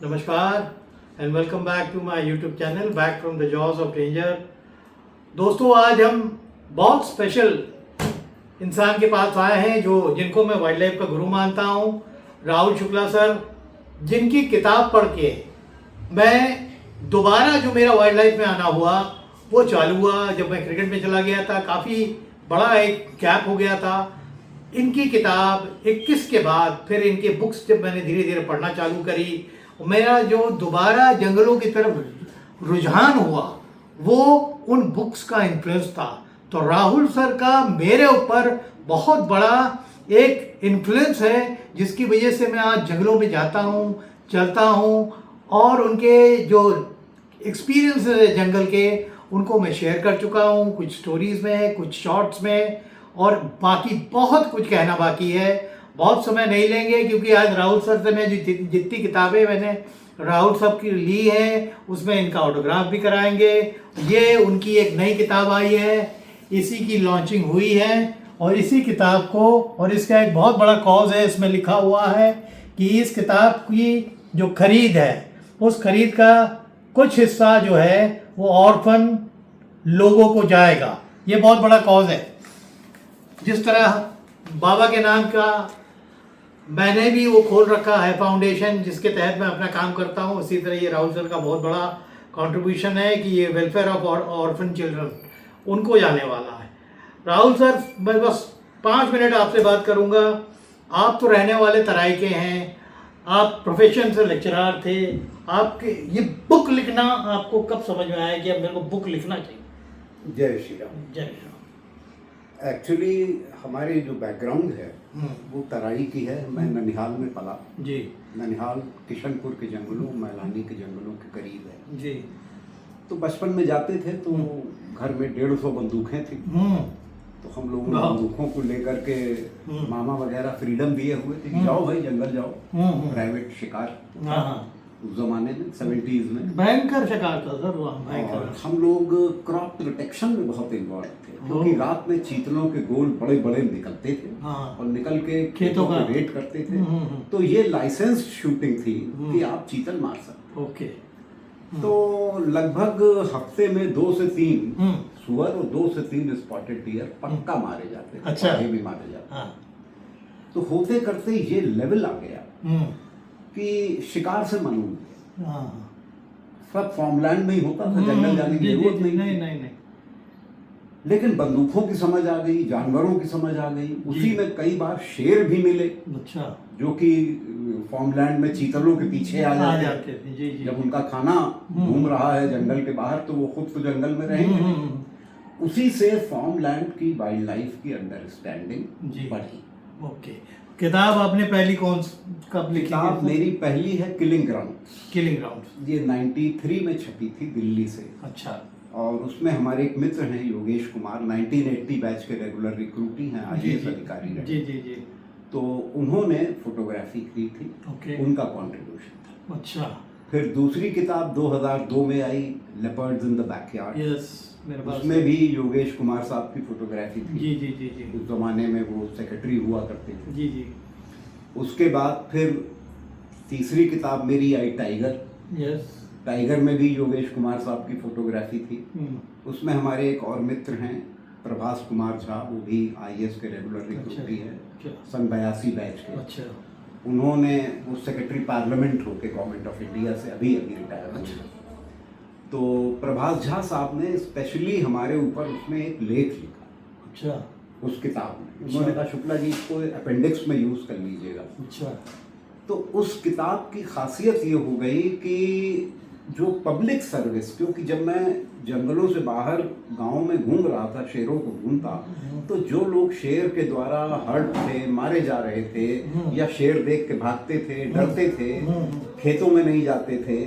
नमस्कार and welcome back to my YouTube channel back from the jaws of danger. दोस्तों, आज हम बहुत स्पेशल इंसान के पास आए हैं जिनको मैं वाइल्ड लाइफ का गुरु मानता हूं, राहुल शुक्ला सर, जिनकी किताब पढ़ के मैं दोबारा जो मेरा वाइल्ड लाइफ में आना हुआ वो चालू हुआ। जब मैं क्रिकेट में चला गया था, काफ़ी बड़ा एक गैप हो गया था। इनकी किताब 21 के बाद फिर इनके बुक्स जब मैंने धीरे धीरे पढ़ना चालू करी, मेरा जो दोबारा जंगलों की तरफ रुझान हुआ वो उन बुक्स का इन्फ्लुएंस था। तो राहुल सर का मेरे ऊपर बहुत बड़ा एक इन्फ्लुएंस है, जिसकी वजह से मैं आज जंगलों में जाता हूँ, चलता हूँ और उनके जो एक्सपीरियंस है जंगल के उनको मैं शेयर कर चुका हूँ, कुछ स्टोरीज में, कुछ शॉर्ट्स में, और बाकी बहुत कुछ कहना बाकी है। बहुत समय नहीं लेंगे क्योंकि आज राहुल सर से मैं जितनी किताबें मैंने राहुल साहब की ली हैं उसमें इनका ऑटोग्राफ भी कराएंगे। ये उनकी एक नई किताब आई है, इसी की लॉन्चिंग हुई है और इसी किताब को, और इसका एक बहुत बड़ा कॉज है, इसमें लिखा हुआ है कि इस किताब की जो खरीद है उस खरीद का कुछ हिस्सा जो है वो ऑर्फन लोगों को जाएगा। ये बहुत बड़ा कॉज है। जिस तरह बाबा के नाम का मैंने भी वो खोल रखा है फाउंडेशन जिसके तहत मैं अपना काम करता हूँ, उसी तरह ये राहुल सर का बहुत बड़ा कंट्रीब्यूशन है कि ये वेलफेयर ऑफ ऑर्फन चिल्ड्रन उनको जाने वाला है। राहुल सर, मैं बस 5 मिनट आपसे बात करूँगा। आप तो रहने वाले तराई के हैं, आप प्रोफेशन से लेक्चरर थे। आपके ये बुक लिखना आपको कब समझ में आया कि अब मेरे को बुक लिखना चाहिए? जय श्री राम। जय श्री राम। एक्चुअली हमारी जो बैकग्राउंड है वो तराई की है। मैं ननिहाल में पला जी। ननिहाल किशनपुर के जंगलों, मैलानी के जंगलों के करीब है जी। तो बचपन में जाते थे तो घर में 150 बंदूकें थी। तो हम लोगों ने बंदूकों को लेकर के मामा वगैरह फ्रीडम दिए हुए थे कि जाओ भाई जंगल जाओ, प्राइवेट शिकार। उस जमाने में 70s में भयंकर शिकार था सर वहाँ, और भयंकर। हम लोग क्रॉप प्रोटेक्शन में बहुत इन्वॉल्व थे क्योंकि रात में चीतलों के गोल बड़े बड़े निकलते थे और निकल के खेतों पे रेड करते थे। तो ये लाइसेंस शूटिंग थी कि आप चीतल मार सकते। ओके। तो लगभग हफ्ते में 2 से 3 सुअर और 2 से 3 स्पॉटेड डियर पक्का मारे जाते थे। अच्छा। भी मारे जाते। तो होते करते ये लेवल आ गया कि शिकार से मनून सब फार्मलैंड में ही होता था, जंगल जाने की जरूरत नहीं। लेकिन बंदूकों की समझ आ गई, जानवरों की समझ आ गई। उसी में कई बार शेर भी मिले। अच्छा। जो कि फार्मलैंड में चीतलों के पीछे आ जाते थे। जी। जब उनका खाना घूम रहा है जंगल के बाहर तो वो खुद तो जंगल में रहेंगे। उसी से फार्मलैंड की वाइल्ड लाइफ की अंडरस्टैंडिंग बढ़ी। ओके। किताब आपने पहली कब लिखी? किताब मेरी पहली है किलिंग ग्राउंड। किलिंग ग्राउंड ये 93 में छपी थी दिल्ली से। अच्छा। और उसमें हमारे एक मित्र हैं योगेश कुमार, 1980 बैच के रेगुलर रिक्रूटी हैं, IAS अधिकारी रहे। जी। तो उन्होंने फोटोग्राफी की थी। ओके। उनका कंट्रीब्यूशन था। अच्छा। फिर दूसरी किताब 2002 में आई, leopards in the backyard. Yes, मेरे पास उसमें भी योगेश कुमार साहब की फोटोग्राफी थी। जी। उस जमाने में वो सेक्रेटरी हुआ करते थे। जी। उसके बाद फिर तीसरी किताब मेरी आई टाइगर। यस। टाइगर में भी योगेश कुमार साहब की फोटोग्राफी थी। उसमें हमारे एक और मित्र हैं प्रभास कुमार झा, वो भी IAS के रेगुलर रिक्रूटी है, सन 82 बैच के। अच्छा। उन्होंने वो सेक्रेटरी पार्लियामेंट होके गवर्नमेंट ऑफ इंडिया से अभी रिटायर हुए। तो प्रभास झा साहब ने स्पेशली हमारे ऊपर उसमें एक लेख लिखा। अच्छा। उस किताब में उन्होंने कहा शुक्ला जी इसको अपेंडिक्स में यूज कर लीजिएगा। अच्छा। तो उस किताब की खासियत ये हो गई कि जो पब्लिक सर्विस, क्योंकि जब मैं जंगलों से बाहर गांव में घूम रहा था, शेरों को ढूंढता, तो जो लोग शेर के द्वारा हर्ट थे, मारे जा रहे थे या शेर देख के भागते थे, डरते थे, खेतों में नहीं जाते थे,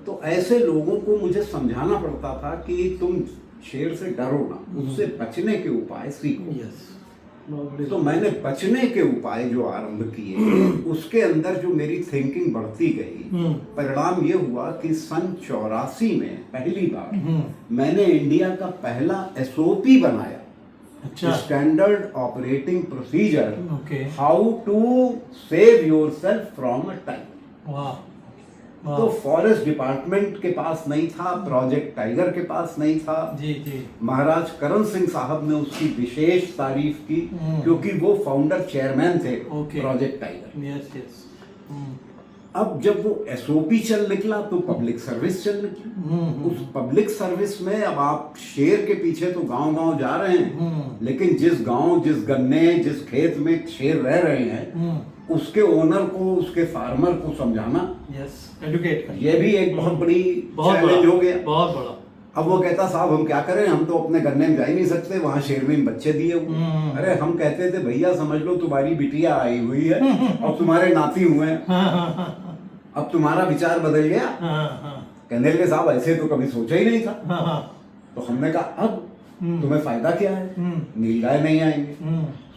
तो ऐसे लोगों को मुझे समझाना पड़ता था कि तुम शेर से डरो ना, उससे बचने के उपाय सीखो। तो मैंने बचने के उपाय जो आरंभ किए उसके अंदर जो मेरी थिंकिंग बढ़ती गई, परिणाम ये हुआ कि सन 84 में पहली बार मैंने इंडिया का पहला SOP बनाया। अच्छा। Standard operating procedure, how to save yourself from a tiger. तो फॉरेस्ट डिपार्टमेंट के पास नहीं था, प्रोजेक्ट टाइगर के पास नहीं था। जी जी। महाराज करण सिंह साहब ने उसकी विशेष तारीफ की क्योंकि वो फाउंडर चेयरमैन थे प्रोजेक्ट टाइगर। Yes yes. अब जब वो एसओपी चल निकला तो पब्लिक सर्विस चल निकली। उस पब्लिक सर्विस में अब आप शेर के पीछे तो गांव गांव जा रहे हैं, लेकिन जिस गांव, जिस गन्ने, जिस खेत में शेर रह रहे हैं उसके ओनर को, उसके फार्मर को समझाना, एडुकेट करना, ये भी एक बहुत बड़ी चैलेंज हो गया, बहुत बड़ा। अब वो कहता साहब हम क्या करें, हम तो अपने गन्ने में जा ही नहीं सकते, वहाँ शेरनी में बच्चे दिए हुए। अरे हम कहते थे भैया समझ लो तुम्हारी बिटिया आई हुई है और तुम्हारे नाती हुए हैं, अब तुम्हारा विचार बदल गया। कहने लगे साहब ऐसे तो कभी सोचा ही नहीं था। तो हमने कहा अब तुम्हें फायदा क्या है, नीलगाय नहीं आएंगे,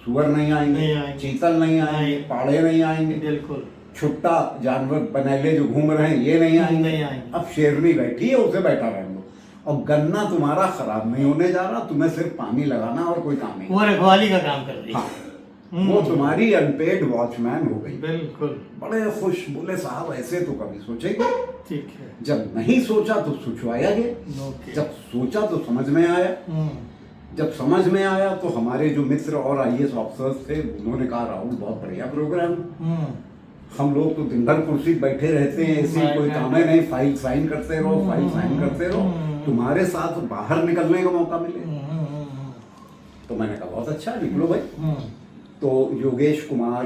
सुअर नहीं आएंगे, चीतल नहीं आएंगे, पाड़े नहीं आएंगे, बिल्कुल छुट्टा जानवर बनैले जो घूम रहे हैं ये नहीं आएंगे। अब शेरनी बैठी है उसे बैठा रहने दो, और गन्ना तुम्हारा खराब नहीं होने जा रहा, तुम्हें सिर्फ पानी लगाना और कोई काम नहीं, वो रखवाली का काम कर रही है। हाँ, वो तुम्हारी अनपेड वॉचमैन हो गई। बिल्कुल। बड़े खुश, बोले साहब ऐसे तो कभी सोचेंगे। ठीक है। जब नहीं सोचा तो सोचवाया गया, जब सोचा तो समझ में आया, जब समझ में आया तो हमारे जो मित्र और आईएएस ऑफिसर्स थे उन्होंने कहा राहुल बहुत बढ़िया प्रोग्राम, हम लोग तो दिन भर कुर्सी बैठे रहते हैं, ऐसी कोई काम है नहीं, फाइल साइन करते रहो, फाइल साइन करते रहो, तुम्हारे साथ बाहर निकलने का मौका मिले। तो मैंने कहा बहुत अच्छा, निकलो भाई। तो योगेश कुमार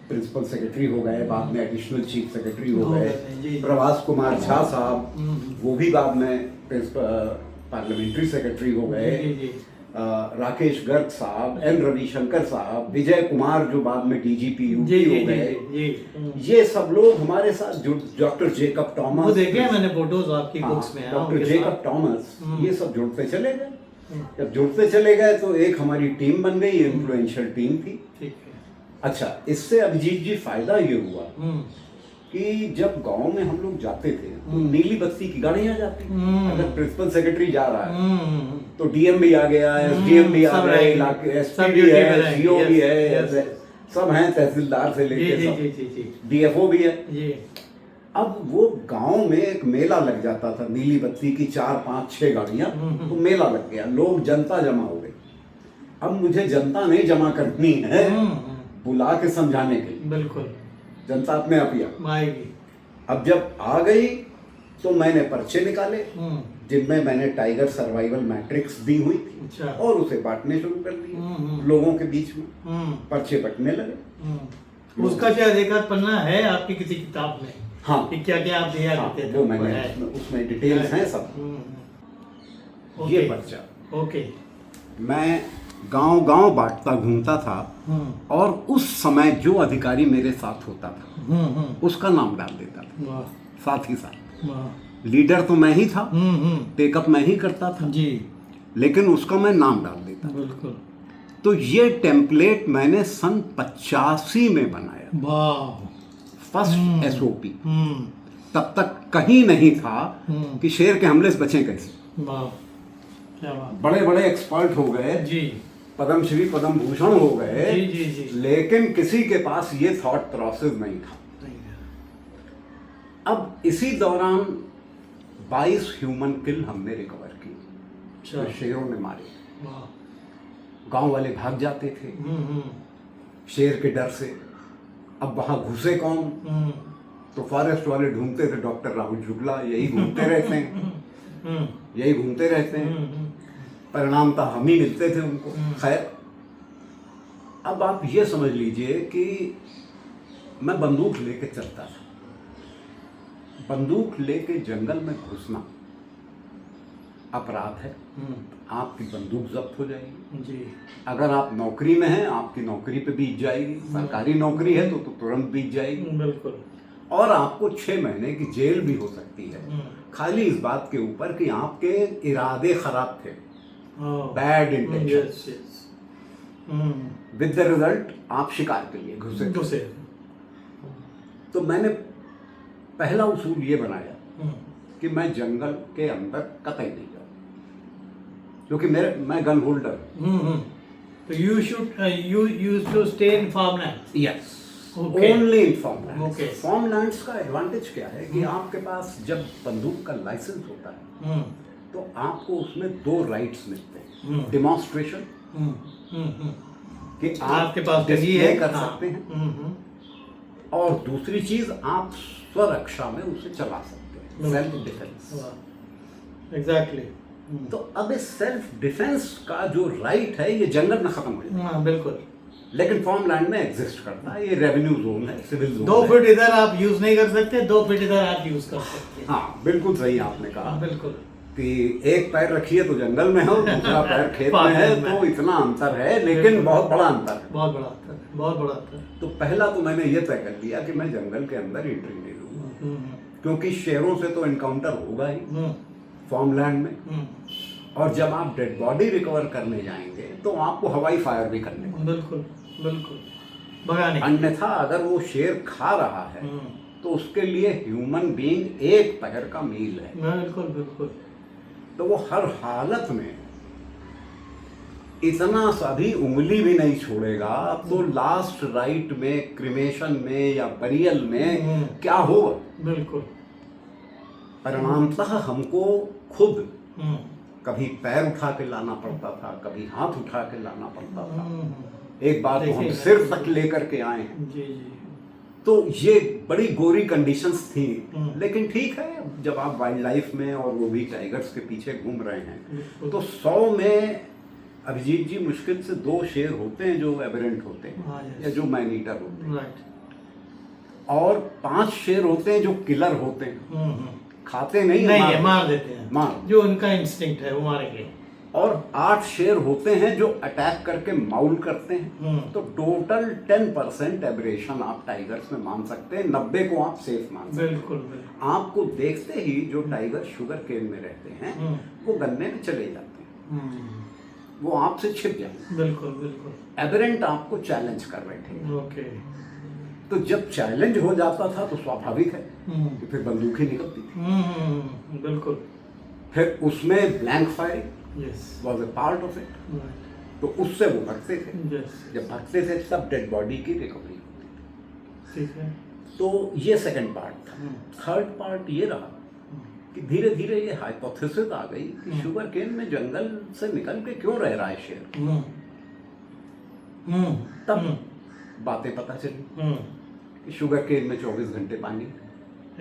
प्रिंसिपल सेक्रेटरी हो गए, बाद में एडिशनल चीफ सेक्रेटरी हो गए, प्रभास कुमार झा साहब वो भी बाद में पार्लियामेंट्री सेक्रेटरी हो गए, राकेश गर्ग साहब, एन रविशंकर साहब, विजय कुमार जो बाद में डीजीपी यूपी हो गए, ये सब लोग हमारे साथ, डॉक्टर जेकब टॉमस, वो देखे मैंने फोटोज आपकी बुक्स में, डॉक्टर जेकब टॉमस, ये सब जुड़ते चले गए। जब जुड़ते चले गए तो एक हमारी टीम बन गई, इन्फ्लुएंशियल टीम थी। ठीक है। अच्छा, इससे अभिजीत जी फायदा ये हुआ कि जब गांव में हम लोग जाते थे तो नीली बत्ती की गाड़ियां जाती, अगर प्रिंसिपल सेक्रेटरी जा रहा है तो डीएम भी आ गया, एसडीएम भी आ गए, एसपी भी है, सीओ भी है, सब हैं, तहसीलदार से लेकर डीएफओ भी है। अब वो गांव में एक मेला लग जाता था, नीली बत्ती की 4, 5, 6 गाड़ियां, तो मेला लग गया, लोग जनता जमा हो गई। अब मुझे जनता नहीं जमा करनी है, बुला के समझाने के लिए, बिल्कुल जनता अपने आप ही आएगी। अब जब आ गई तो मैंने पर्चे निकाले जिनमें मैंने टाइगर सर्वाइवल मैट्रिक्स दी हुई थी, और उसे बांटने शुरू कर दिए लोगों के बीच में, पर्चे बंटने लगे। उसका शायद एक आध पन्ना है आपकी किसी किताब में, हाँ, कि क्या क्या आप दिया करते थे, वो मैंने उसमें डिटेल्स हैं सब। ये पर्चा, ओके, मैं गांव गांव बांटता घूमता था, और उस समय जो अधिकारी मेरे साथ होता था उसका नाम डाल देता था, साथ ही साथ लीडर तो मैं ही था, टेकअप मैं ही करता था जी, लेकिन उसका मैं नाम डाल देता था। बिल्कुल। तो ये टेम्पलेट मैंने सन 85 में बनाया, फर्स्ट एसओपी। तब तक कहीं नहीं था कि शेर के हमले से बचें कैसे। बड़े बड़े एक्सपर्ट हो गए जी, पद्मश्री पद्म भूषण हो गए जी, जी, जी। लेकिन किसी के पास ये थॉट प्रोसेस नहीं था। अब इसी दौरान 22 ह्यूमन किल हमने रिकवर की, जो शेरों ने मारे। गांव वाले भाग जाते थे शेर के डर से। अब वहां घुसे कौन, तो फॉरेस्ट वाले ढूंढते थे डॉक्टर राहुल शुक्ला, यही घूमते रहते हैं, यही घूमते रहते हैं, परिणाम था हम ही मिलते थे उनको। खैर, अब आप ये समझ लीजिए कि मैं बंदूक लेके चलता था, बंदूक लेके जंगल में घुसना अपराध है, आपकी बंदूक जब्त हो जाएगी जी। अगर आप नौकरी में हैं, आपकी नौकरी पे बीत जाएगी, सरकारी नौकरी है तो तुरंत बीत जाएगी, बिल्कुल। और आपको 6 महीने की जेल भी हो सकती है, खाली इस बात के ऊपर कि आपके इरादे खराब थे, bad intention, with the result आप शिकार के लिए घुसे। तो मैंने पहला उसूल ये बनाया कि मैं जंगल के अंदर कतई नहीं जाऊं, क्योंकि मैं गन होल्डर। तो you should stay in farmland. Yes. Only in farm lands. Okay. Farm lands का एडवांटेज क्या है कि आपके पास जब बंदूक का लाइसेंस होता है तो आपको उसमें 2 राइट्स मिलते हैं। डिमॉन्स्ट्रेशन कि आपके पास जगह डिस्प्ले है, कर हाँ। सकते हैं, और दूसरी चीज आप स्वरक्षा में उसे चला सकते हैं, सेल्फ डिफेंस। एग्जैक्टली। तो अब इस सेल्फ डिफेंस का जो राइट है ये जंगल में खत्म हो जाता है, हाँ बिल्कुल। लेकिन फार्म लैंड में एग्जिस्ट करता है। ये रेवेन्यू जोन है, सिविल जोन 2 है। फीट इधर आप यूज नहीं कर सकते, 2 फीट इधर आप यूज कर सकते हैं। हाँ बिल्कुल सही आपने कहा हाँ, बिल्कुल। कि एक पैर रखिए तो जंगल में हो, दूसरा पैर खेत में पार्क है, में। तो इतना अंतर है, लेकिन बहुत बड़ा अंतर है। बहुत बड़ा अंतर है, बहुत बड़ा अंतर है। तो पहला तो मैंने ये तय कर लिया कि मैं जंगल के अंदर एंट्री नहीं लूंगा, क्योंकि शेरों से तो एनकाउंटर होगा ही फार्म लैंड में, और जब आप डेड बॉडी रिकवर करने जाएंगे तो आपको हवाई फायर भी करने को, बिल्कुल बिल्कुल भगाने। अन्यथा अगर वो शेर खा रहा है तो उसके लिए ह्यूमन बीइंग एक पैर का मील है, बिल्कुल बिल्कुल। तो वो हर हालत में इतना सा भी उंगली भी नहीं छोड़ेगा। तो लास्ट राइट में, क्रिमेशन में या बरियल में क्या होगा? बिल्कुल। परिणामतः हमको खुद कभी पैर उठा के लाना पड़ता था, कभी हाथ उठा के लाना पड़ता था। एक बार तो हम देखिए, सिर तक लेकर के आए हैं। जी जी। तो ये बड़ी गोरी कंडीशंस थी, लेकिन ठीक है, जब आप वाइल्ड लाइफ में और वो भी टाइगर्स के पीछे घूम रहे हैं तो 100 में अभिजीत जी मुश्किल से 2 शेर होते हैं जो एबरेंट होते हैं, हाँ, yes. या जो मैन ईटर होते हैं, राइट। और 5 शेर होते हैं जो किलर होते हैं, खाते नहीं नहीं है, मार देते हैं, मार। जो उनका इंस्टिंक्ट है वो मारेंगे। और 8 शेर होते हैं जो अटैक करके माउल करते हैं। तो टोटल 10% एब्रेशन आप टाइगर्स में मान सकते हैं, 90 को आप सेफ मान सकते हैं। बिल्कुल बिल्कुल। आपको देखते ही जो टाइगर शुगर केन में रहते हैं वो गन्ने में चले जाते हैं, वो आपसे छिप जाएंगे। बिल्कुल बिल्कुल। एबरेंट आपको चैलेंज कर बैठेंगे। ओके। तो जब चैलेंज हो जाता था तो स्वाभाविक है कि फिर बंदूकें निकलती थी। बिल्कुल। फिर उसमें blank firing yes. Was a part of it. तो उससे वो भगते थे। यस। जब भगते थे तब डेड बॉडी की रिकवरी होती थी। ठीक है। तो ये सेकंड पार्ट था। थर्ड पार्ट ये रहा कि धीरे धीरे ये हाइपोथेसिस आ गई कि शुगर केन में जंगल से निकल के क्यों रह रहा है शेर। तब बातें पता चली कि शुगर केन में 24 घंटे पानी।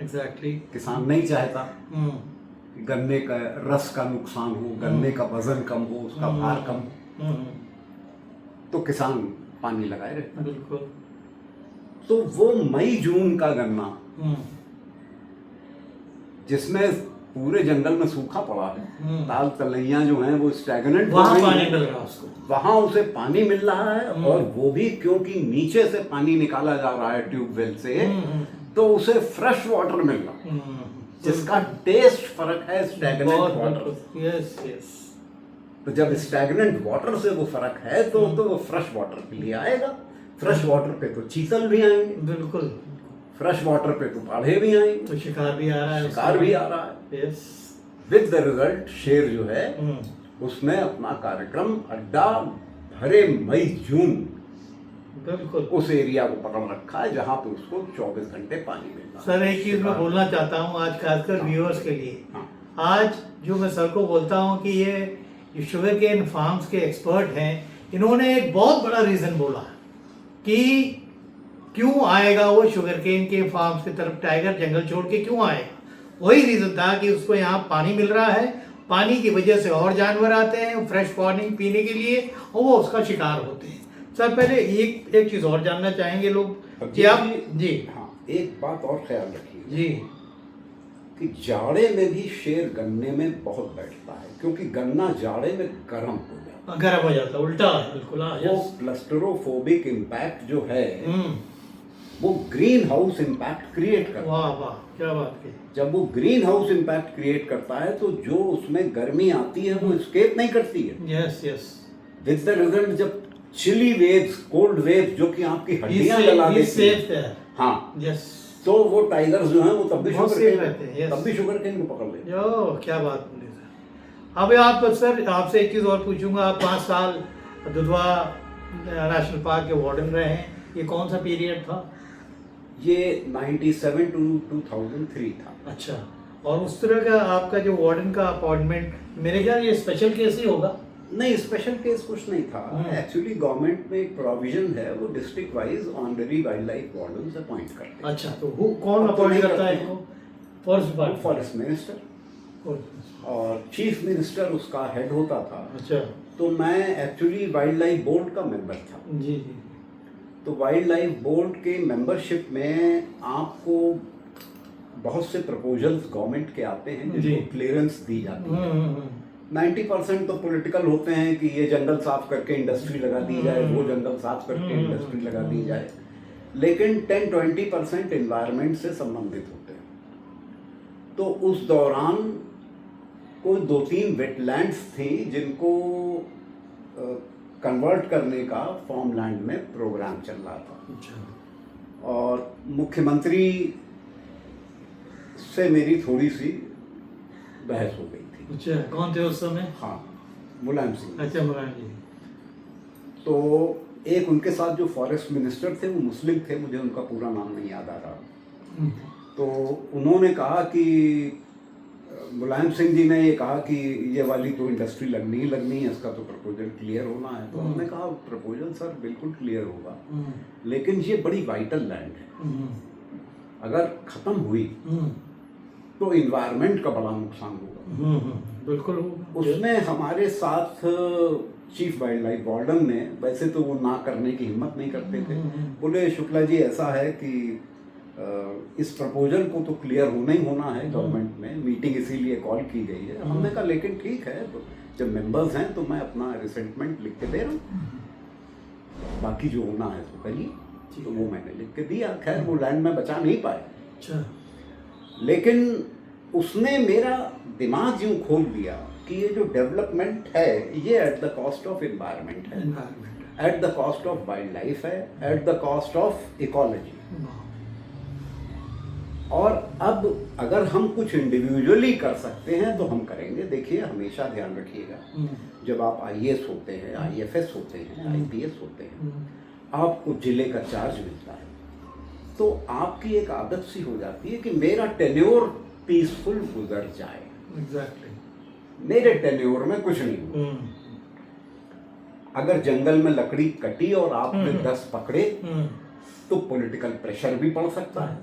एग्जैक्टली। किसान नहीं चाहता कि गन्ने का रस का नुकसान हो, गन्ने का वजन कम हो, उसका भार कम हो, तो किसान पानी लगाए रहता है। बिल्कुल। तो वो मई जून का गन्ना जिसमें पूरे जंगल में सूखा पड़ा है, ताल तलैया जो हैं वो स्टैग्नेंट, वहाँ पानी मिल रहा है उसको, वहां उसे पानी मिल रहा है, और वो भी क्योंकि नीचे से पानी निकाला जा रहा है ट्यूबवेल से, तो उसे फ्रेश वाटर मिल रहा है, जिसका टेस्ट फर्क है स्टैग्नेंट वाटर। Yes yes. तो जब स्टैग्नेंट वाटर से वो फर्क है तो वो फ्रेश वाटर के लिए आएगा। फ्रेश वाटर पे तो चीतल भी आएंगे, बिल्कुल। फ्रेश वाटर पे तो पाढ़े भी आएंगे, तो शिकार भी आ रहा है, शिकार भी आ रहा है। यस। विद द रिजल्ट शेर जो है उसने अपना कार्यक्रम अड्डा भरे मई जून बिल्कुल उस एरिया को पकड़ रखा है जहां पे उसको 24 घंटे पानी मिलता है। सर एक चीज मैं बोलना चाहता हूँ आज खासकर व्यूअर्स के लिए। हाँ। आज जो मैं सर को बोलता हूँ कि ये शुगर केन फार्म्स के एक्सपर्ट हैं, इन्होंने एक बहुत बड़ा रीजन बोला कि क्यों आएगा वो शुगर केन के फार्म्स की तरफ टाइगर, जंगल छोड़ के क्यों आएगा। वही रीजन था कि उसको यहाँ पानी मिल रहा है, पानी की वजह से और जानवर आते हैं फ्रेश पानी पीने के लिए, और वो उसका शिकार होते हैं। सर पहले एक चीज और जानना चाहेंगे लोग कि आप जी हाँ, एक बात और ख्याल रखिए जी कि जाड़े में भी शेर गन्ने में बहुत बैठता है, क्योंकि गन्ना जाड़े में गर्म हो जाता है, गर्म हो जाता है, उल्टा है बिल्कुल। हाँ, वो क्लस्टरोफोबिक इम्पैक्ट जो है वो ग्रीन हाउस इम्पैक्ट क्रिएट करता है। वाह वाह क्या बात की। जब वो ग्रीन हाउस इम्पैक्ट क्रिएट करता है तो जो उसमें गर्मी आती है वो एस्केप नहीं करती है। Yes yes. With the result जब चिली वेव्स, कोल्ड वेव्स जो कि आपकी हड्डियां जला देती हैं, हाँ यस, तो वो टाइगर्स जो हैं वो तब भी बहुत शुगर safe केन, रहते हैं, yes. तब भी शुगर केन को पकड़ लेते हैं। यो क्या बात बोली सर। अब आप सर आपसे एक चीज़ और पूछूंगा, आप 5 साल दुधवा नेशनल पार्क के वार्डन रहे हैं, ये कौन सा पीरियड था? ये 97 to 2003 था। अच्छा, और उस तरह का आपका जो वार्डन का अपॉइंटमेंट, मेरे ख्याल ये स्पेशल केस ही होगा। नहीं, स्पेशल केस कुछ नहीं था। एक्चुअली गवर्नमेंट में एक प्रोविजन है, वो district wise honorary wild life wardens appoint करते हैं। अच्छा, तो कौन अपॉइंट करता है इनको? फॉरेस्ट मिनिस्टर, और चीफ मिनिस्टर उसका हेड होता था। अच्छा, तो मैं एक्चुअली वाइल्ड लाइफ बोर्ड का मेंबर था। जी जी। तो वाइल्ड लाइफ बोर्ड के मेंबरशिप में आपको बहुत से प्रपोजल्स गवर्नमेंट के आते हैं जिनको क्लियरेंस दी जाती है। 90% तो पॉलिटिकल होते हैं कि ये जंगल साफ करके इंडस्ट्री लगा दी जाए, वो जंगल साफ करके इंडस्ट्री लगा दी जाए, लेकिन 10-20% एनवायरनमेंट से संबंधित होते हैं। तो उस दौरान कोई 2-3 वेटलैंड्स थी जिनको कन्वर्ट करने का फॉर्म लैंड में प्रोग्राम चल रहा था। अच्छा। और मुख्यमंत्री से मेरी थोड़ी सी बहस हो गई थी। अच्छा, कौन थे उस समय? हाँ, मुलायम सिंह। अच्छा, मुलायम जी। तो एक उनके साथ जो फॉरेस्ट मिनिस्टर थे वो मुस्लिम थे, मुझे उनका पूरा नाम नहीं याद आ रहा। तो उन्होंने कहा कि मुलायम सिंह जी ने ये कहा कि ये वाली तो इंडस्ट्री लगनी ही लगनी है, इसका तो प्रपोजल क्लियर होना है। तो हमने कहा प्रपोजल सर बिल्कुल क्लियर होगा, लेकिन ये बड़ी वाइटल लैंड है, अगर खत्म हुई तो इन्वायरमेंट का बड़ा नुकसान होगा। बिल्कुल होगा। उसमें हमारे साथ चीफ वाइल्ड लाइफ वार्डन ने, वैसे तो वो ना करने की हिम्मत नहीं करते थे, बोले शुक्ला जी ऐसा है कि इस प्रपोजल को तो क्लियर होना ही होना है, गवर्नमेंट में मीटिंग इसीलिए कॉल की गई है। हमने कहा लेकिन ठीक है, तो जब मेंबर्स हैं तो मैं अपना रिसेंटमेंट लिख के दे रहा हूँ, बाकी जो होना है तो करिए। तो वो मैंने लिख के दिया। खैर वो लैंड में बचा नहीं पाए। अच्छा। लेकिन उसने मेरा दिमाग यूं खोल दिया कि ये जो डेवलपमेंट है ये at the cost of environment है, at the cost of wildlife है, at the cost of ecology. और अब अगर हम कुछ इंडिविजुअली कर सकते हैं तो हम करेंगे। देखिए, हमेशा ध्यान रखिएगा, जब आप आईएएस होते हैं, आईएफएस होते हैं, आईपीएस होते हैं, आपको जिले का चार्ज मिलता है, तो आपकी एक आदत सी हो जाती है कि मेरा टेन्योर पीसफुल गुजर जाए। एग्जैक्टली। मेरे टेन्योर में कुछ नहीं हुआ। अगर जंगल में लकड़ी कटी और आपने 10 पकड़े तो पॉलिटिकल प्रेशर भी पड़ सकता है।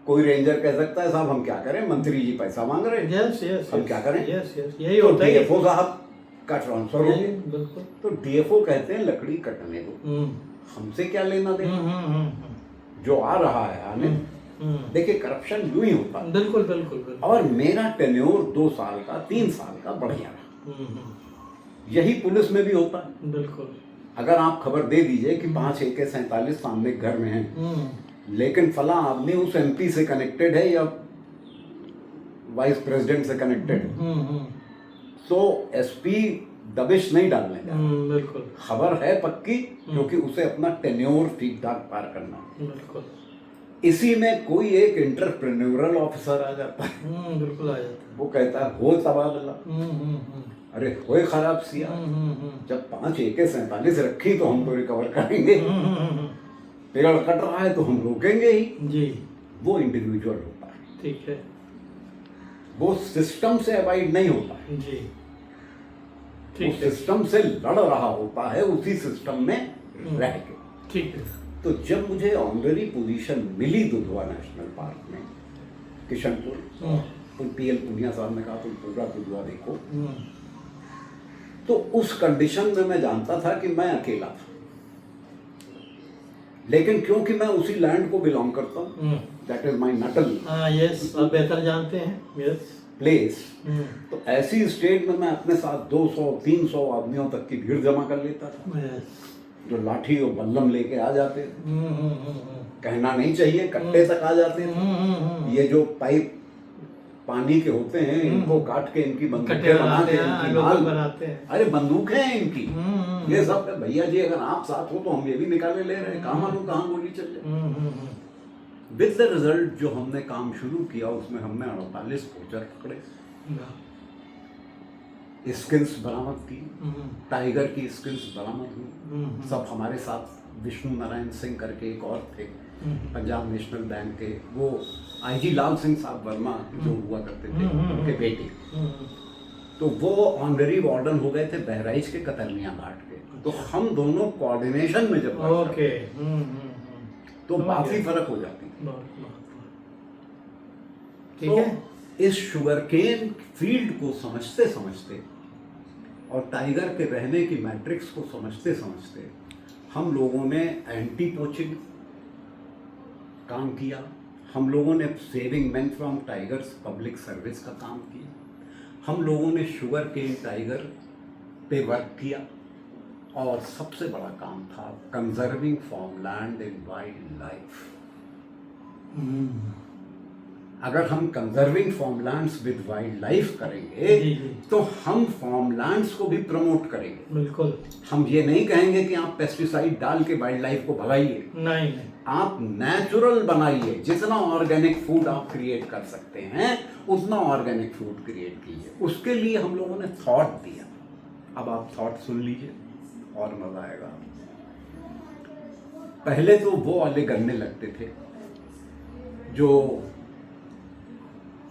कोई रेंजर कह सकता है साहब हम क्या करें, मंत्री जी पैसा मांग रहे हैं, यस यस, हम क्या करें। यस यस, यही तो होता है। डीएफओ साहब का ट्रांसफर हो गया। बिल्कुल। तो डीएफओ कहते हैं लकड़ी कटने दो, हमसे क्या लेना देना, जो आ रहा है आने। देखिए, करप्शन यूं ही होता है। बिल्कुल बिल्कुल बिल्कुल। और मेरा टेन्योर 2 साल का, 3 साल का बढ़िया रहा। यही पुलिस में भी होता है। बिल्कुल। अगर आप खबर दे दीजिए कि 5 AK-47 सामने घर में हैं, लेकिन फला आदमी उस एमपी से कनेक्टेड है या वाइस प्रेसिडेंट से कनेक्टेड है, तो एसपी दबिश नहीं डालने का। बिल्कुल। खबर है पक्की, क्योंकि उसे अपना टेन्योर ठीक ठाक पार करना। बिल्कुल। इसी में कोई एक एंटरप्रेन्योरल ऑफिसर आ जाता है। बिल्कुल आ जाता है। वो कहता है हो तबादला। अरे होए खराब सिया, जब 5 AK-47 रखी तो हम तो रिकवर करेंगे, पेड़ कट रहा है तो हम रोकेंगे ही। जी। वो इंडिविजुअल होता है, ठीक है। वो सिस्टम से अवॉइड नहीं होता है। जी। वो सिस्टम से लड़ रहा होता है, उसी सिस्टम में रह के। ठीक है। तो जब मुझे ऑनररी पोजीशन मिली दुधवा नेशनल पार्क में, किशनपुर, तो PL पुनिया साहब ने कहा तुम पूरा दुधवा देखो। तो उस कंडीशन में मैं जानता था कि मैं अकेला था, लेकिन क्योंकि मैं उसी लैंड को बिलोंग करता हूँ, that is my Nuttall yes, आप बेहतर जानते हैं। यस। प्लेस। तो ऐसी स्टेट में मैं अपने साथ 200-300 आदमियों तक की भीड़ जमा कर लेता था, जो लाठी और बल्लम लेके आ जाते थे। कहना नहीं चाहिए, कट्टे तक आ जाते थे। ये जो पाइप पानी के होते हैं, इनको काट के इनकी बंदूकें बना के इनकी माल बनाते हैं। अरे बंदूकें हैं इनकी, ये सब। भैया जी अगर आप साथ हो तो हम ये भी निकाले ले रहे हैं, कहाँ मालूम कहाँ गोली चल जाए। विद द रिजल्ट जो हमने काम शुरू किया उसमें हमने 48 पोचर पकड़े, स्किल्स बरामद की, टाइगर की स्किल्स बरामद हुई, सब हमारे साथ विष्णु नारायण सिंह करके एक और थे पंजाब नेशनल बैंक के, वो आईजी लाल सिंह साहब वर्मा जो हुआ करते थे उनके बेटे, तो वो ऑनरेरी वार्डन हो गए थे बहराइच के कतरनिया घाट के। तो हम दोनों कोऑर्डिनेशन में जब ओके तो काफी फर्क हो जाती थी। ठीक तो है। इस शुगरकेन फील्ड को समझते समझते और टाइगर के रहने की मैट्रिक्स को समझते समझते हम लोगों ने एंटी पोचिंग काम किया, हम लोगों ने saving main from tigers public service का काम किया, हम लोगों ने शुगर केन टाइगर पे वर्क किया, और सबसे बड़ा काम था कंजर्विंग फार्मलैंड इन वाइल्ड लाइफ। अगर हम conserving farmlands with wild life करेंगे तो हम फार्मलैंड्स को भी प्रमोट करेंगे। बिल्कुल। हम ये नहीं कहेंगे कि आप पेस्टिसाइड डाल के वाइल्ड लाइफ को भगाइए, नहीं, आप नेचुरल बनाइए। जितना ऑर्गेनिक फूड आप क्रिएट कर सकते हैं उतना ऑर्गेनिक फूड क्रिएट कीजिए। उसके लिए हम लोगों ने थॉट दिया। अब आप थॉट सुन लीजिए और मजा आएगा। पहले तो वो वाले गन्ने लगते थे जो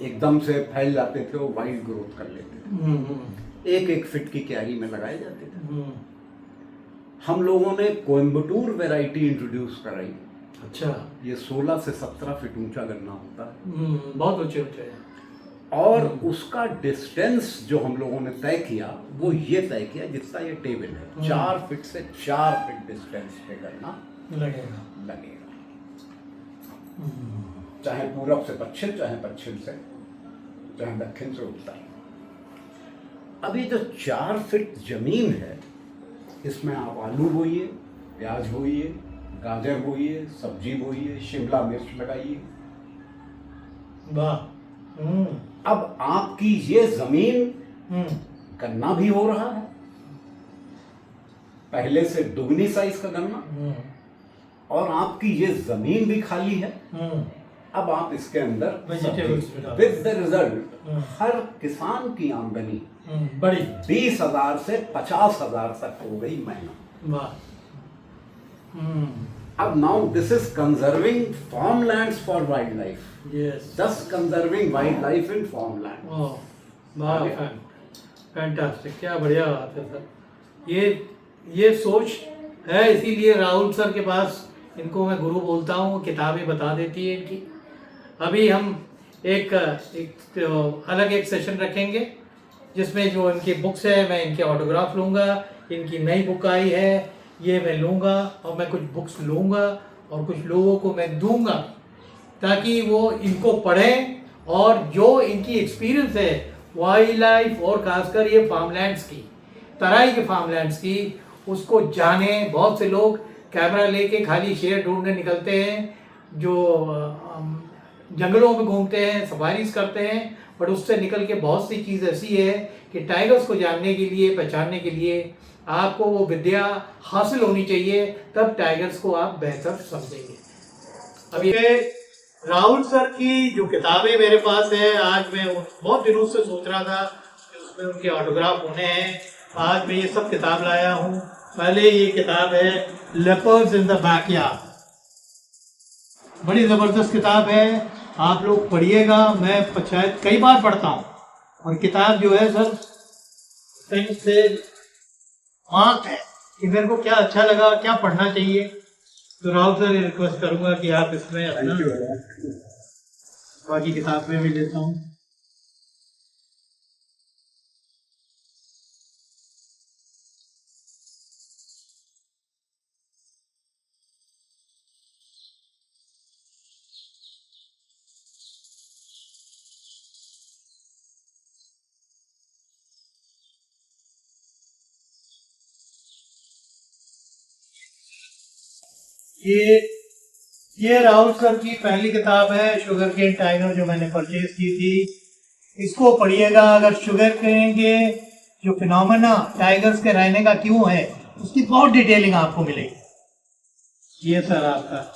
एकदम से फैल जाते थे, वो वाइल्ड ग्रोथ कर लेते थे, एक एक फीट की क्यारी में लगाए जाते थे। हम लोगों ने कोयम्बटूर वैरायटी इंट्रोड्यूस कराई। अच्छा। ये 16 से 17 फीट ऊंचा गन्ना होता है, बहुत ऊंचे ऊंचे। और उसका डिस्टेंस जो हम लोगों ने तय किया वो ये तय किया जितना ये टेबल है, 4 फीट से 4 फीट डिस्टेंस पे गन्ना लगेगा। चाहे पूरब से पश्चिम, चाहे पश्चिम से, चाहे दक्षिण से उत्तर। अब ये जो 4 फीट जमीन है इसमें आप आलू बोइए, प्याज बोइए, गाजर बोइए, सब्जी बोइए, शिमला मिर्च लगाइए। वाह। अब आपकी ये जमीन गन्ना भी हो रहा है, पहले से दुगनी साइज का गन्ना, और आपकी ये जमीन भी खाली है। अब आप इसके अंदर विद द रिजल्ट हर किसान की आमदनी बड़ी 20,000 से 50,000 तक हो गई महीना। अब now this is conserving farmlands for wild life, just conserving wild life in farmland. Fantastic, क्या बढ़िया बात है सर। ये सोच है, इसीलिए राहुल सर के पास इनको मैं गुरु बोलता हूँ। किताबें बता देती है इनकी। अभी हम एक अलग एक सेशन रखेंगे जिसमें जो इनकी बुक्स है मैं इनके ऑटोग्राफ लूँगा। इनकी नई बुक आई है ये मैं लूँगा, और मैं कुछ बुक्स लूँगा और कुछ लोगों को मैं दूँगा ताकि वो इनको पढ़ें, और जो इनकी एक्सपीरियंस है वाइल्ड लाइफ और खासकर ये फार्मलैंड्स की, तराई के फार्मलैंड्स की, उसको जाने। बहुत से लोग कैमरा लेके खाली शेर ढूंढने निकलते हैं, जो जंगलों में घूमते हैं, सफारीज करते हैं, बट उससे निकल के बहुत सी चीज़ ऐसी है कि टाइगर्स को जानने के लिए, पहचानने के लिए आपको वो विद्या हासिल होनी चाहिए, तब टाइगर्स को आप बेहतर समझेंगे। अब ये राहुल सर की जो किताबें मेरे पास है, आज मैं बहुत दिनों से सोच रहा था कि उसमें उनके ऑटोग्राफ होने हैं। आज मैं ये सब किताब लाया हूँ। पहले ये किताब है लेपर्ड्स इन द बैकयार्ड, बड़ी ज़बरदस्त किताब है, आप लोग पढ़िएगा। मैं शायद कई बार पढ़ता हूँ, और किताब जो है सर कहीं से मार्क है कि मेरे को क्या अच्छा लगा, क्या पढ़ना चाहिए। तो राहुल सर रिक्वेस्ट करूंगा कि आप इसमें अपना बाकी किताब में भी लेता हूँ। ये राहुल सर की पहली किताब है शुगर केन टाइगर, जो मैंने परचेज की थी। इसको पढ़िएगा। अगर शुगर केन के जो फिनोमेना टाइगर्स के रहने का क्यों है, उसकी बहुत डिटेलिंग आपको मिलेगी। ये सर आपका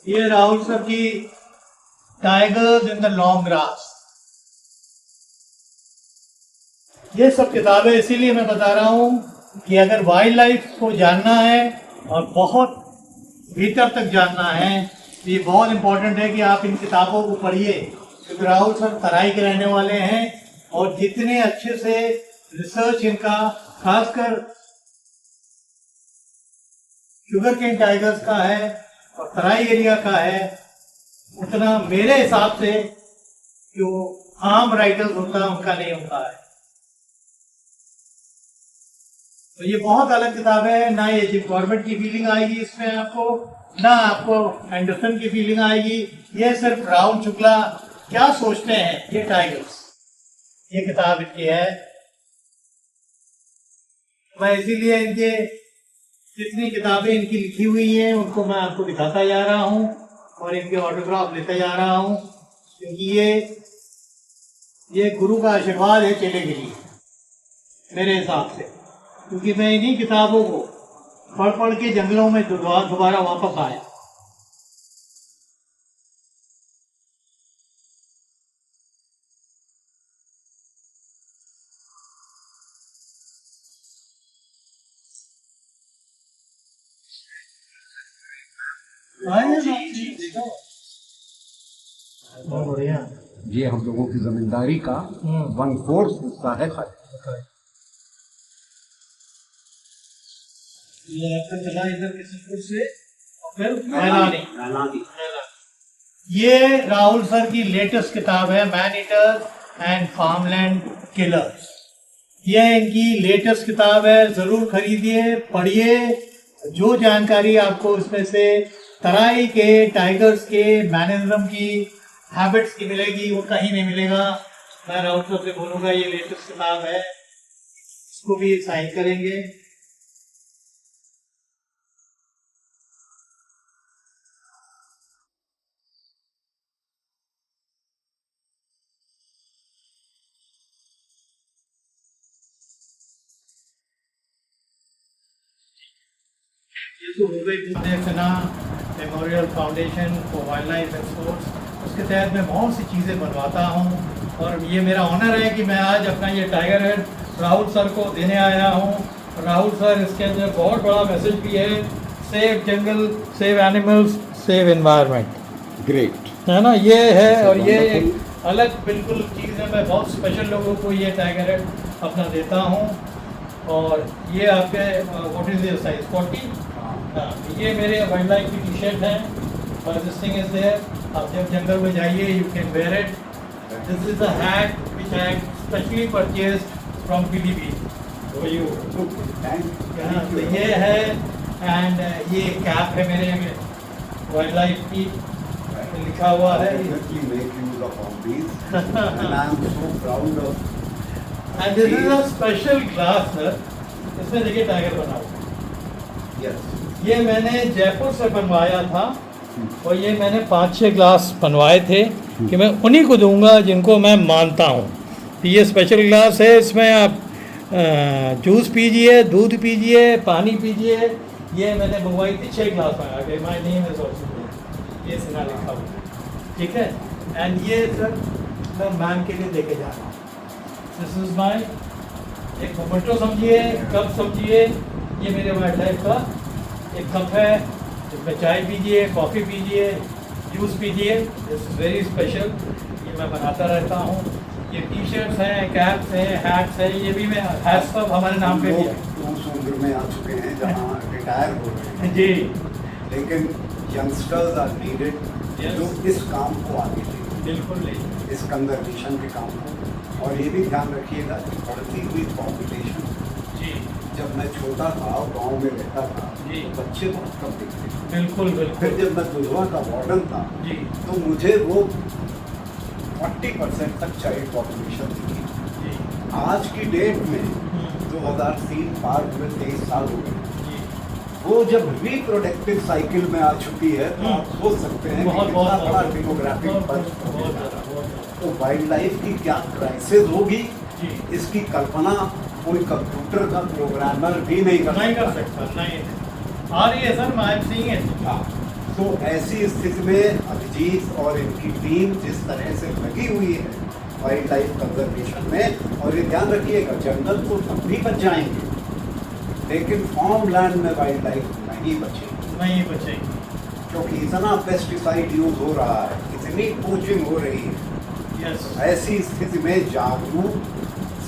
ये राहुल सर की tigers in the long grass. ये सब किताबें इसीलिए मैं बता रहा हूँ कि अगर वाइल्ड लाइफ को जानना है और बहुत भीतर तक जानना है तो ये बहुत इम्पोर्टेंट है कि आप इन किताबों को पढ़िए, क्योंकि राहुल सर तराई के रहने वाले हैं और जितने अच्छे से रिसर्च इनका खासकर शुगर केन टाइगर्स का है और तराई एरिया का है, उतना मेरे हिसाब से जो आम राइटर्स होता है उनका नहीं होता है। तो ये बहुत अलग किताब है। ना ये जिम कॉर्बेट की फीलिंग आएगी इसमें आपको, ना आपको एंडरसन की फीलिंग आएगी। ये सिर्फ राहुल शुक्ला क्या सोचते हैं ये टाइगर्स, ये किताब इनकी है। मैं इसीलिए इनके जितनी किताबें इनकी लिखी हुई हैं उनको मैं आपको दिखाता जा रहा हूँ और इनके ऑटोग्राफ लेते जा रहा हूँ, क्योंकि ये गुरु का आशीर्वाद है चेले के लिए मेरे हिसाब से, क्योंकि मैं इन्हीं किताबों को पढ़ पढ़ के जंगलों में दोबारा वापस आया। बहुत बढ़िया। ये हम लोगों की जमींदारी का 1/4 हिस्सा है। ये आपका चला इधर किशनपुर से और फिर मैलानी। ये राहुल सर की लेटेस्ट किताब है, man eaters and farmland killers. ये इनकी लेटेस्ट किताब है, जरूर खरीदिए, पढ़िए। जो जानकारी आपको इसमें से तराई के टाइगर्स के मैनेजम की, हैबिट्स की मिलेगी, वो कहीं नहीं मिलेगा। मैं राहुल सर से बोलूंगा ये लेटेस्ट किताब है, इसको भी साइन करेंगे। ये तो हो गई Sinha memorial foundation for wild life and sports, उसके तहत मैं बहुत सी चीज़ें बनवाता हूँ और ये मेरा ऑनर है कि मैं आज अपना ये टाइगर हेड राहुल सर को देने आया हूँ। राहुल सर इसके अंदर बहुत बड़ा मैसेज भी है, save jungle, save animals, save environment. Great है ना, ये है। और ये एक अलग बिल्कुल चीज़ है, मैं बहुत स्पेशल लोगों को ये टाइगर हेड अपना देता हूँ। और ये आपके व्हाट इज योर साइज 40? हाँ, ये मेरे वाइल्ड लाइफ की टी शर्ट है और दिस थिंग इज देयर। आप जब जंगल में जाइए you can wear it. This is a hat which I specially purchased from Pilibhit for you. तो ये है एंड ये कैप है मेरे वाइल्ड लाइफ की, लिखा हुआ है। And this is a special glass sir, इसमें देखिए टाइगर बना हुआ। yes. ये मैंने जयपुर से बनवाया था और ये मैंने 5-6 ग्लास बनवाए थे कि मैं उन्हीं को दूंगा जिनको मैं मानता हूँ। तो ये स्पेशल ग्लास है, इसमें आप जूस पीजिए, दूध पीजिए, पानी पीजिए। ये मैंने मंगवाई थी 6 ग्लास मंगा के। माय नेम इज ऑल्सो, ये सिन्हा लिखा हुआ, ठीक है। एंड ये सर मैं मैम के लिए देके जा रहा हूँ। दिस इज माई एक मोमेंटो समझिए, कप समझिए। ये मेरे वाइल्ड लाइफ का एक कप है, इसमें चाय पीजिए, कॉफ़ी पीजिए, जूस पीजिए। दिस इज़ वेरी स्पेशल, ये मैं बनाता रहता हूँ। ये टी शर्ट्स हैं, कैप्स हैं, हैट्स हैं, ये भी मैं हैट्स सब हमारे नाम पे दिया। उस उम्र में आ चुके हैं जहाँ रिटायर हो रहे हैं जी, लेकिन यंगस्टर्स आर नीडेड जो इस काम को आगे ले, बिल्कुल नहीं। इस कंजर्वेशन के काम को। और ये भी ध्यान रखिएगा कि बढ़ती हुई पॉपुलेशन, जी, जब मैं छोटा था और गांव में रहता था जी, तो बच्चे बहुत कम दिखते थे। बिल्कुल फिर बिल्कुल जब मैं दुधवा का वार्डन था जी, तो मुझे वो 40% तक चाइल्ड पॉपुलेशन दिखी। जी, आज की डेट में 2003 पार हुए 23 साल हो गए, जी, वो जब रिप्रोडक्टिव साइकिल में आ चुकी है तो आप सोच सकते हैं कि बहुत कितना बहुत बड़ा बहुत डेमोग्राफिक बहुत बच बहुत ज़्यादा, बहुत ज़्यादा। तो वाइल्ड लाइफ की क्या क्राइसिस होगी, जी, इसकी कल्पना कोई कंप्यूटर का प्रोग्रामर भी नहीं कर नहीं कर सकता। सकता, नहीं आ रही है sir, I am seeing it. हाँ, तो ऐसी स्थिति में अभिजीत और इनकी टीम जिस तरह से लगी हुई है वाइल्ड लाइफ कंजर्वेशन में, और ये ध्यान रखिएगा जंगल तो तब भी बच जाएंगे लेकिन फार्म लैंड में वाइल्ड लाइफ नहीं बचेगी, नहीं बचेगी, क्योंकि इतना पेस्टिसाइड यूज हो रहा है, इतनी पोचिंग हो रही है। यस, ऐसी स्थिति में जागरूक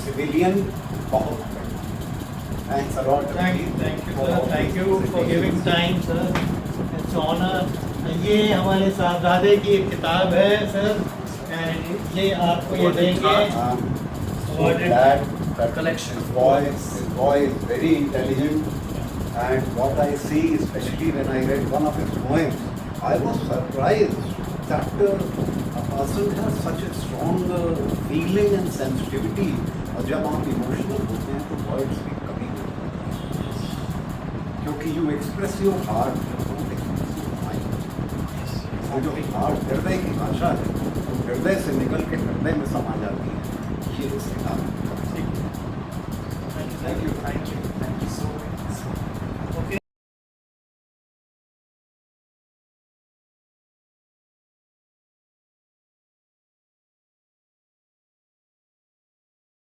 सिविलियन बहुत thanks a lot. Thank you sir, thank you for giving time sir, it's honour. ये हमारे साहबजादे की एक किताब है सर, एंड ये आपको ये देंगे। Collection. Boy is very intelligent, and what I see, especially when I read one of his poems, I was surprised that a person has such a strong feeling and sensitivity. और जब आप emotional होते हैं तो words की कमी होती है, क्योंकि you express your heart, don't express your mind. वो जो हार्ट हृदय की भाषा है, तो हृदय से निकल के हृदय में समा जाती है। ये इस किताब में thank you, thank you so much.